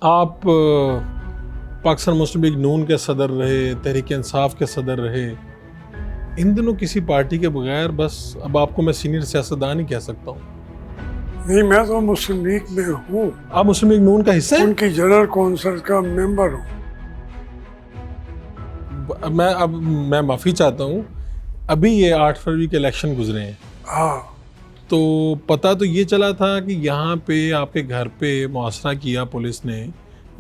आप पाकिस्तान मुस्लिम लीग नून के सदर रहे, तहरीक इंसाफ के सदर रहे, इन दिनों किसी पार्टी के बगैर बस अब आपको मैं सीनियर सियासतदान ही कह सकता हूँ। नहीं, मैं तो मुस्लिम लीग में हूँ। आप मुस्लिम लीग नून का हिस्सा हैं? उनकी जनरल कौंसिल का मेंबर हूँ। मैं माफ़ी चाहता हूँ, अभी ये 8 फरवरी के इलेक्शन गुजरे हैं, हाँ, तो पता तो ये चला था कि यहाँ पे आपके घर पे मुआसरा किया पुलिस ने,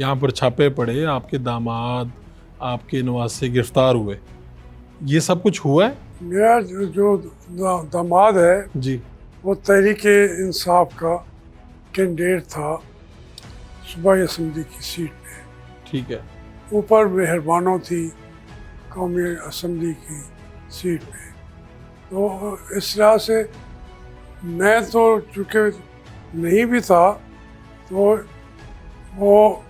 यहाँ पर छापे पड़े, आपके दामाद आपके नवासे गिरफ्तार हुए, ये सब कुछ हुआ है? मेरा जो दामाद है जी। वो तहरीक इंसाफ का कैंडिडेट था सूबाई असम्बली की सीट पे। ठीक है। ऊपर मेहरबानों थी कौमी असम्बली की सीट पे। तो इस तरह से मैं तो चूँकि नहीं भी था, तो वो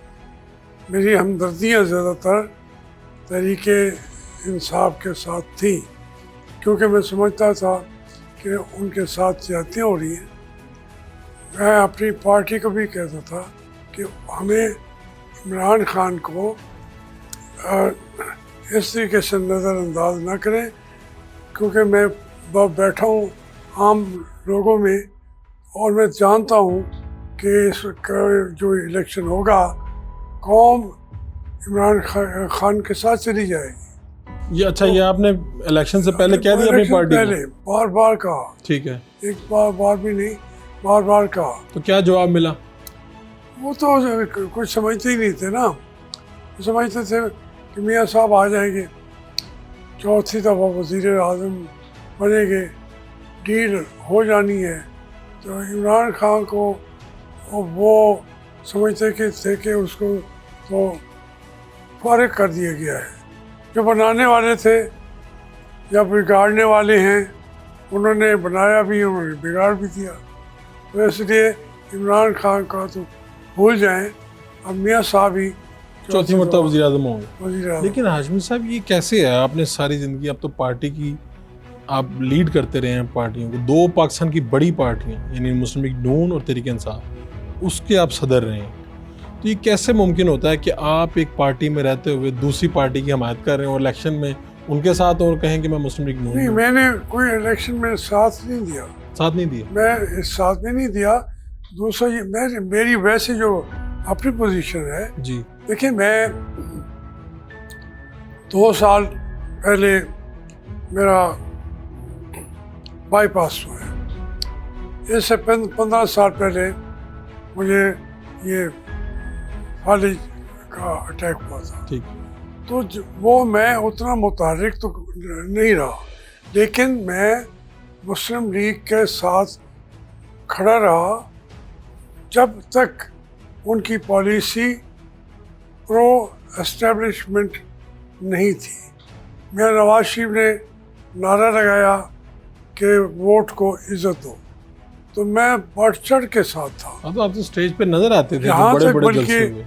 मेरी हमदर्दियाँ ज़्यादातर तहरीक इंसाफ के साथ थी, क्योंकि मैं समझता था कि उनके साथ ज्यादतियाँ हो रही हैं। मैं अपनी पार्टी को भी कहता था कि हमें इमरान खान को इस तरीके से नज़रअंदाज ना करें, क्योंकि मैं बैठा हूँ आम लोगों में और मैं जानता हूँ कि इसका जो इलेक्शन होगा कौम इमरान खान के साथ चली जाएगी। ये अच्छा, ये आपने इलेक्शन से पहले कह दिया अपनी पार्टी को? पहले बार बार कहा। ठीक है। एक बार भी नहीं, बार बार कहा। तो क्या जवाब मिला? वो तो कुछ समझते ही नहीं थे ना। समझते थे कि मियाँ साहब आ जाएंगे, चौथी दफ़ा वज़ीर आज़म बनेंगे, डील हो जानी है। तो इमरान खान को वो समझते थे कि उसको तो फारिग कर दिया गया है। जो बनाने वाले थे या बिगाड़ने वाले हैं, उन्होंने बनाया भी, उन्होंने बिगाड़ भी दिया। तो इसलिए इमरान खान का तो भूल जाएं, अब मियाँ साहब ही चौथी मरतबा वज़ीर आज़म होंगे। लेकिन हाशमी साहब, ये कैसे है? आपने सारी ज़िंदगी, अब तो पार्टी की आप लीड करते रहे हैं पार्टियों को, 2 पाकिस्तान की बड़ी पार्टियाँ यानी मुस्लिम लीग नून और तहरीक इंसाफ, उसके आप सदर रहे हैं। तो ये कैसे मुमकिन होता है कि आप एक पार्टी में रहते हुए दूसरी पार्टी की हमायत कर रहे हैं और इलेक्शन में उनके साथ और कहें कि मैं मुस्लिम लीग नून? नहीं, मैंने कोई इलेक्शन में साथ नहीं दिया। साथ नहीं दिया? मैं इस साथ में नहीं दिया। दूसरा ये मेरी वैसे जो अपनी पोजीशन है जी। देखिए, मैं 2 साल पहले मेरा बाईपास हुआ है। इससे 15 साल पहले मुझे ये फालिज का अटैक हुआ था। ठीक। तो वो मैं उतना मुतहर्रिक तो नहीं रहा, लेकिन मैं मुस्लिम लीग के साथ खड़ा रहा जब तक उनकी पॉलिसी प्रो एस्टेब्लिशमेंट नहीं थी। मियां नवाज शरीफ ने नारा लगाया कि वोट को इज्जत दो, तो मैं बढ़ चढ़ के साथ था। हाँ, तो आप तो स्टेज पे नजर आते थे, यहाँ बड़े तक बड़े बल्कि जलसे हुए।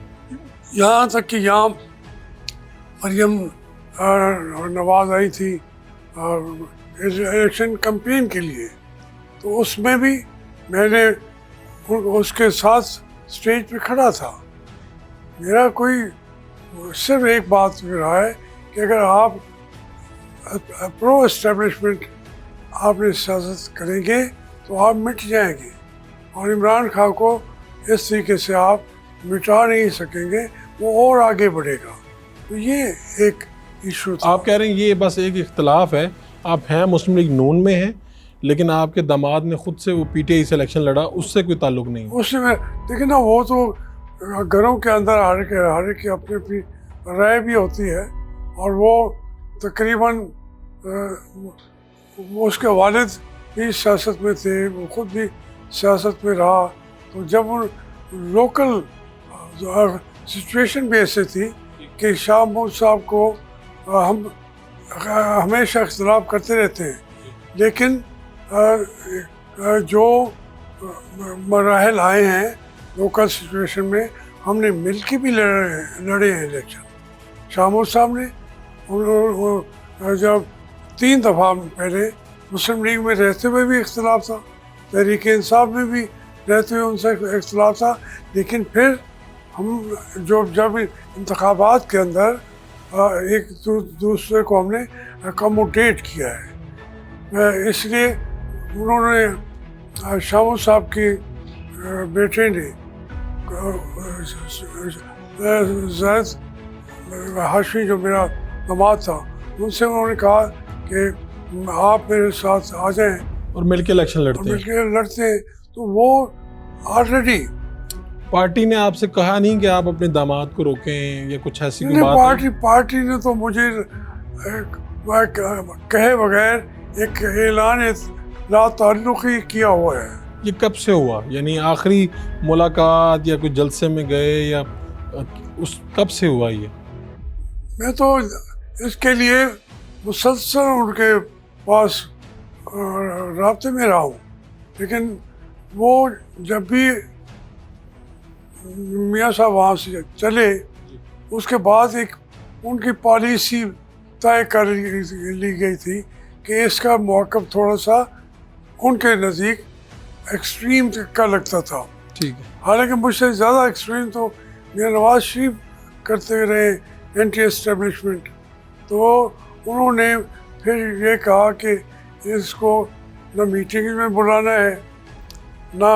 यहाँ तक कि यहाँ मरियम नवाज आई थी इलेक्शन कैंपेन के लिए, तो उसमें भी मैंने उसके साथ स्टेज पे खड़ा था। मेरा कोई सिर्फ एक बात रहा है कि अगर आप प्रो एस्टेब्लिशमेंट आपने सियासत करेंगे तो आप मिट जाएंगे, और इमरान खान को इस तरीके से आप मिटा नहीं सकेंगे, वो और आगे बढ़ेगा। तो ये एक इशू था। आप कह रहे हैं ये बस एक इख्तलाफ है, आप हैं मुस्लिम लीग नून में हैं, लेकिन आपके दामाद ने खुद से वो पीटीआई से इलेक्शन लड़ा, उससे कोई ताल्लुक नहीं? उसमें देखिए ना, वो तो घरों के अंदर हर की अपनी अपनी राय भी होती है, और वो तकरीबन उसके वालिद भी सियासत में थे, वो खुद भी सियासत में रहा। तो जब वो लोकल सिचुएशन भी ऐसे थी कि शाह महमूद साहब को हम हमेशा इख्तलाफ करते रहते हैं, लेकिन जो मराहल आए हैं लोकल सिचुएशन में, हमने मिल के भी लड़े हैं इलेक्शन। शाह महमूद साहब ने जब 3 दफ़ा पहले मुस्लिम लीग में रहते हुए भी इख्तलाफ था, तहरीक इंसाफ में भी रहते हुए उनसे इख्तलाफ था, लेकिन फिर हम जब इंतखाबात के अंदर एक दूसरे को हमने अकोमोडेट किया है, इसलिए उन्होंने शामू साहब के बेटे ने जैद हाशमी जो मेरा दामाद था, उनसे उन्होंने कहा कि आप मेरे साथ आ जाएं और मिलके इलेक्शन लड़ते हैं। मिलकर लड़ते हैं। तो वो ऑलरेडी पार्टी ने आपसे कहा नहीं कि आप अपने दामाद को रोकें या कुछ ऐसी कोई नहीं, बात है? पार्टी ने तो मुझे कहे बगैर एक ऐलान ला ताल्लुक़ी किया हुआ है। ये कब से हुआ, यानी आखिरी मुलाकात या कोई जलसे में गए या उस कब से हुआ ये? मैं तो इसके लिए मुसलसल उनके पास राब्ते में रहा हूँ, लेकिन वो जब भी मियाँ साहब वहाँ से चले उसके बाद एक उनकी पॉलिसी तय कर ली गई थी कि इसका मौक़िफ़ थोड़ा सा उनके नज़दीक एक्सट्रीम का लगता था। ठीक है। हालांकि मुझसे ज़्यादा एक्सट्रीम तो मियाँ नवाज शरीफ करते रहे एंटी एस्टेब्लिशमेंट। तो उन्होंने फिर ये कहा कि इसको न मीटिंग में बुलाना है, ना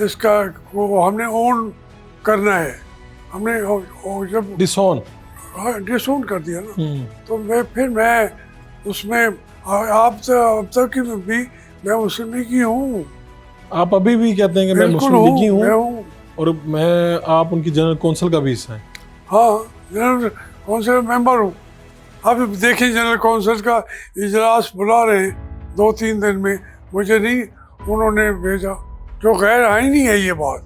इसका को हमने ओन करना है। हमने जब डिसोन कर दिया ना, तो मैं उसमें अब तक भी मैं मुस्लिम लीग ही हूँ। आप अभी भी कहते हैं कि मैं मुस्लिम लीग ही हूँ और आप उनकी जनरल कौंसिल का भी हिस्सा हैं? हाँ, जनरल कौंसिल मेंबर हूँ। आप देखिए जनरल कौंसिल का इजलास बुला रहे हैं 2-3 दिन में, मुझे नहीं उन्होंने भेजा, जो गैर आईनी है ये बात।